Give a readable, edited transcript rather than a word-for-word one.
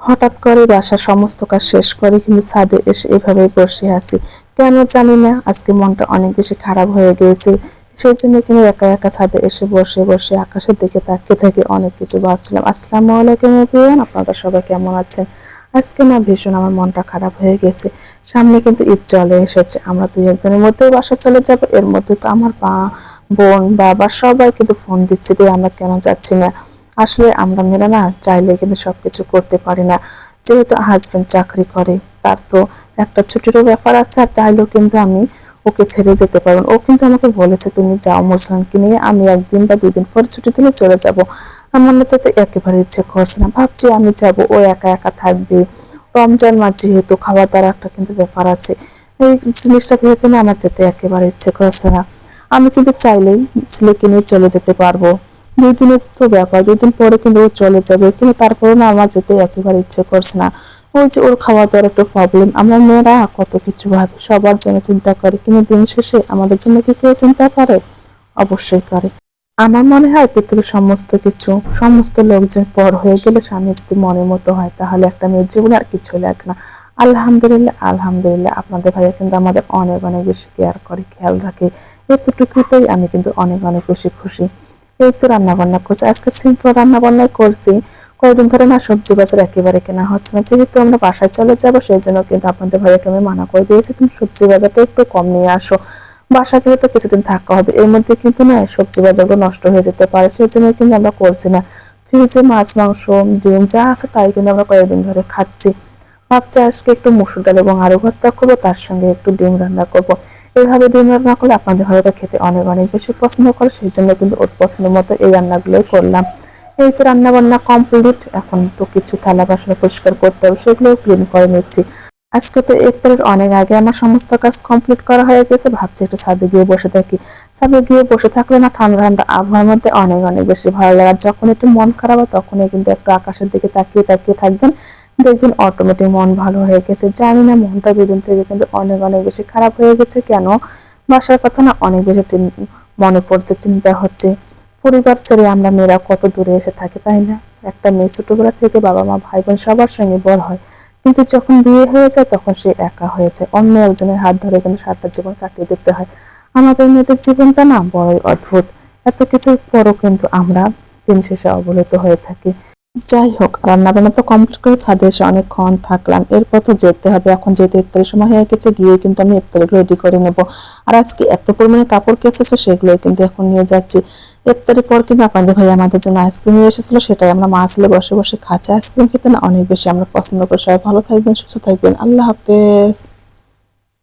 হঠাৎ করে বাসার সমস্ত কাজ শেষ করে কিন্তু ছাদে এসে এভাবেই বসে আছি। কেন জানি না, আজকে মনটা অনেক বেশি খারাপ হয়ে গিয়েছে। সেই জন্য কিন্তু একা একা ছাদে এসে বসে বসে আকাশের দিকে তাকিয়ে থেকে অনেক কিছু ভাবছিলাম। আসসালামু আলাইকুম এভরিওয়ান, আপনারা সবাই কেমন আছেন? আজকে না ভীষণ আমার মনটা খারাপ হয়ে গেছে। সামনে কিন্তু ঈদ চলে এসেছে, আমরা দুই একদিনের মধ্যেই বাসা চলে যাব। এর মধ্যে তো আমার বোন বাবা সবাই কিন্তু ফোন দিচ্ছে যে আমরা কেন যাচ্ছি না। আসলে আমরা মেয়েরা না চাইলে কিন্তু সবকিছু করতে পারি না। যেহেতু হাজবেন্ড চাকরি করে, তার তো একটা ছুটিরও ব্যাপার আছে, আর চাইলেও কিন্তু আমি ওকে ছেড়ে যেতে পারবো। ও কিন্তু আমাকে বলেছে তুমি যাও মুরসানকে নিয়ে, আমি একদিন বা দুই দিন পরে ছুটি দিলে চলে যাব। আমার না যেতে একেবারে ইচ্ছে করছে না, ভাবছি আমি যাব, ও একা একা থাকবে। রমজান মাস যেহেতু খাওয়া দাওয়ার একটা কিন্তু ব্যাপার আছে, এই জিনিসটা ভেবে না আমার যেতে একেবারে ইচ্ছে করছে না। আমি কিন্তু চাইলেই ছেলেকে নিয়ে চলে যেতে পারবো, 2 দিনের তো ব্যাপার, 2 দিন পরে কিন্তু ও চলে যাবে, কিন্তু তারপরে না আমার যেতে একেবারে ইচ্ছে করছে না। ওই যে ওর খাওয়া দাওয়ার একটু প্রবলেম, আমরা মেয়েরা কত কিছু ভাবি, সবার জন্য চিন্তা করে, কিন্তু দিন শেষে আমাদের জন্য কি কেউ চিন্তা করে? অবশ্যই করে। আমার মনে হয় পৃথিবীর সমস্ত কিছু, সমস্ত লোকজন পর হয়ে গেলে স্বামী যদি মনের মতো হয়, তাহলে একটা মেয়ের জীবনে আর কিছু লাগে না। আলহামদুলিল্লাহ আলহামদুলিল্লাহ, আপনাদের ভাইয়া কিন্তু আমাদের অনেক অনেক বেশি কেয়ার করে, খেয়াল রাখে। এতটুকুতেই আমি কিন্তু অনেক অনেক বেশি খুশি। এই তো রান্না বান্না করছি, আজকে সিম্পল রান্না বান্নাই করছি। কয়েকদিন ধরে না সবজি বাজার একেবারে কেনা হচ্ছে না, যেহেতু আমরা বাসায় চলে যাবো, সেই জন্য কিন্তু আপনাদের ভাইয়াকে আমি মানা করে দিয়েছি তুমি সবজি বাজারটা একটু কম নিয়ে আসো। বাসা গেলে তো কিছুদিন থাকা হবে, এর মধ্যে কিন্তু না সবজি বাজারগুলো নষ্ট হয়ে যেতে পারে, সেই জন্য কিন্তু আমরা করছি না। ফ্রিজে মাছ মাংস ডিম যা আছে তাই কিন্তু আমরা কয়েকদিন ধরে খাচ্ছি। ভাবছি আজকে একটু মসুর ডাল এবং আলু ভর্তা করবো, তার সঙ্গে একটু ডিম রান্না করবো। এইভাবে ডিম রান্না করলে আপনাদের হয়তো খেতে অনেক অনেক বেশি পছন্দ করে, সেই জন্য কিন্তু ওর পছন্দ মতো এই রান্নাগুলোই করলাম। এই তো রান্না বান্না কমপ্লিট, এখন তো কিছু থালা বাসন পরিষ্কার করতে হবে, সেগুলোও ক্লিন করে নিচ্ছি। আজকে তো ইফতারের অনেক আগে আমার সমস্ত কাজ কমপ্লিট করা হয়ে গেছে, ভাবছি একটু ছাদে গিয়ে বসে থাকি। ছাদে গিয়ে বসে থাকলে না ঠান্ডা ঠান্ডা আবহাওয়ার মধ্যে অনেক অনেক বেশি ভালো লাগে। আর যখন একটু মন খারাপ হয় তখনই কিন্তু একটু আকাশের দিকে তাকিয়ে তাকিয়ে থাকবেন, দেখবেন অটোমেটিক মন ভালো হয়ে গেছে। জানি না মনটা 2 দিন থেকে কিন্তু অনেক অনেক বেশি খারাপ হয়ে গেছে কেন। বাসার কথা না অনেক বেশি মনে পড়ছে, চিন্তা হচ্ছে। পরিবার ছেড়ে আমরা মেয়েরা কত দূরে এসে থাকি, তাই না? একটা মেয়ে ছোটবেলা থেকে বাবা মা ভাই বোন সবার সঙ্গে বড় হয়, কিন্তু যখন বিয়ে হয়ে যায় তখন সে একা হয়ে যায়, অন্য একজনের হাত ধরে কিন্তু সারাটা জীবন কাটিয়ে দিতে হয়। আমাদের মেয়েদের জীবনটা না বড়ই অদ্ভুত, এত কিছুর পরও কিন্তু আমরা দিন শেষে অবহেলিত হয়ে থাকি। যাই হোক, রান্না বান্না তো কমপ্লিট করে ছাদে এসে অনেকক্ষণ থাকলাম, এরপর তো যেতে হবে। এখন যেহেতু ইফতারের সময় হয়ে গেছে, গিয়ে কিন্তু আমি ইফতারিগুলো রেডি করে নেব। আর আজকে এত পরিমাণে কাপড় কেচেছে, সেগুলো কিন্তু এখন নিয়ে যাচ্ছি। ইফতারের পর কিন্তু আপনাদের ভাই আমাদের জন্য আইসক্রিম নিয়ে এসেছিল, সেটাই আমরা মাছলে বসে বসে খাচ্ছি। আইসক্রিম খেতে না অনেক বেশি আমরা পছন্দ করি। সবাই ভালো থাকবেন, সুস্থ থাকবেন, আল্লাহ হাফেজ।